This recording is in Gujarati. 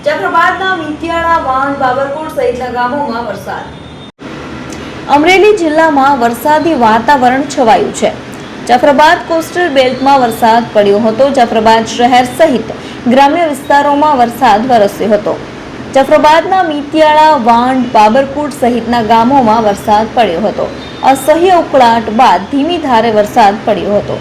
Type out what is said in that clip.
જાફરાબાદના મિતિયાળા, વાંડ, બાબરકોટ સહિતના ગામોમાં વરસાદ. અમરેલી જિલ્લામાં વરસાદી વાતાવરણ છવાયું છે. જાફરાબાદ કોસ્ટલ બેલ્ટમાં વરસાદ પડ્યો હતો. જાફરાબાદ શહેર સહિત ગ્રામ્ય વિસ્તારોમાં વરસાદ વરસ્યો હતો. જાફરાબાદના મિતિયાળા, વાંડ, બાબરકોટ સહિતના ગામોમાં વરસાદ પડ્યો હતો. અસહ્ય ઉકળાટ બાદ ધીમી ધારે વરસાદ પડ્યો હતો.